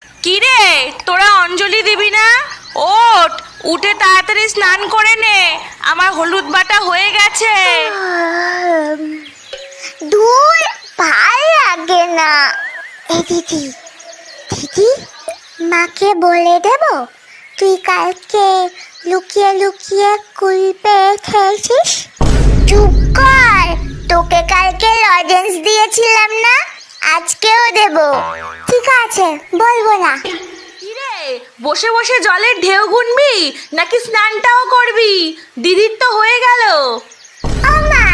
কিরে, তোরা অঞ্জলি দিবি না? ওঠ, উঠে তাড়াতাড়ি স্নান করে নে, আমার হলুদ বাটা হয়ে গেছে। দূর, ভাল লাগে না। এই দিদি, দিদি, মাকে বলে দেব তুই কালকে লুকিয়ে লুকিয়ে কুল পেয়ে খেয়েছিস। চুপ কর, তোকে কালকে লজেন্স দিয়েছিলাম না, আজকেও দেব। ঠিক আছে, বলবো না। কিরে, বসে বসে জলের ঢেউ গুনবি নাকি স্নানটাও করবি? দিদির তো হয়ে গেল। ও মা,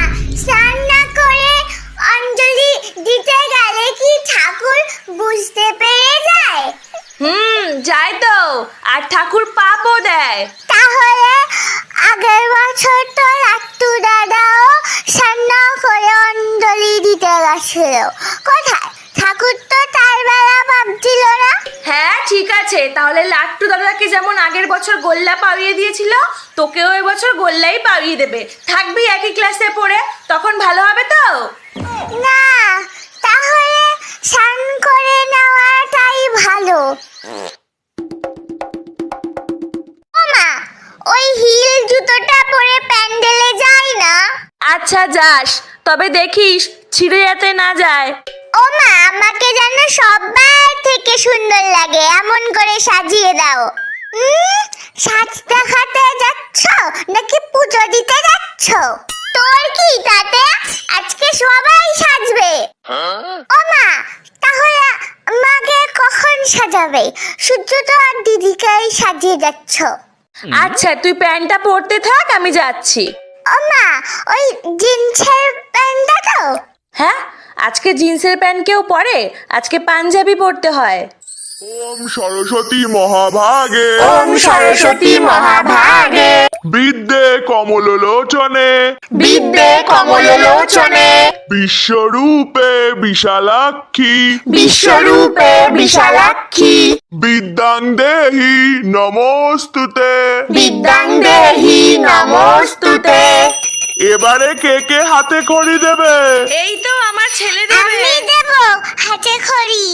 স্নান না করে অঞ্জলি দিতে গেলে কি ঠাকুর বুঝতে পেরে যায়? যায় তো, আর ঠাকুর পাপও দেয়। তাহলে আগের বছর তো লাট্টু দাদাও স্নান না করে অঞ্জলি দিতে গেছিল, কোথায়? ঠাকুর তো তার বেলা ভাবছিল না। হ্যাঁ ঠিক আছে, তাহলে লাট্টু দাদাকে যেমন আগের বছর গোল্লা পাইয়ে দিয়েছিল, তোকেও এবছর গোল্লাই পাইয়ে দেবে। থাকবি একই ক্লাসে পড়ে, তখন ভালো হবে তো। না, তাহলে স্নান করে নেওয়াটাই ভালো। ও মা, ওই হিল জুতোটা পরে প্যান্ডেলে যাই না? আচ্ছা যাস, তবে দেখিস ছিঁড়ে যেতে না যায়। ও মা, আমাকে যেন সবার থেকে সুন্দর লাগে এমন করে সাজিয়ে দাও। সাজ দেখাতে যাচ্ছ নাকি পুজো দিতে যাচ্ছ? তোর কি তাতে? আজকে সবাই সাজবে। ও মা, তাহলে মাকে কখন সাজাবে? সূর্য তো আর দিদিকেই সাজিয়ে যাচ্ছ। আচ্ছা তুই প্যান্টটা পরতে থাক, আমি যাচ্ছি। ও মা, ওই জিন্সের প্যান্টটা তো? হ্যাঁ, আজকে জিন্সের প্যান্ট কেউ পরে? আজকে পাঞ্জাবি পরতে হয়। ওম সরস্বতী মহাভাগে, ওম সরস্বতী মহাভাগে, বিদ্যে কমললোচনে, বিদ্যে কমললোচনে, বিশ্বরূপে বিশালাক্ষী, বিশ্বরূপে বিশালাক্ষী, বিদ্যাং দেহি নমস্তুতে। বিদ্যাং দেহি নমস্তুতে। এবারে কে কে হাতে খড়ি দেবে? এই তো আমার ছেলে দেবে। আমি দেব হাতে খড়ি।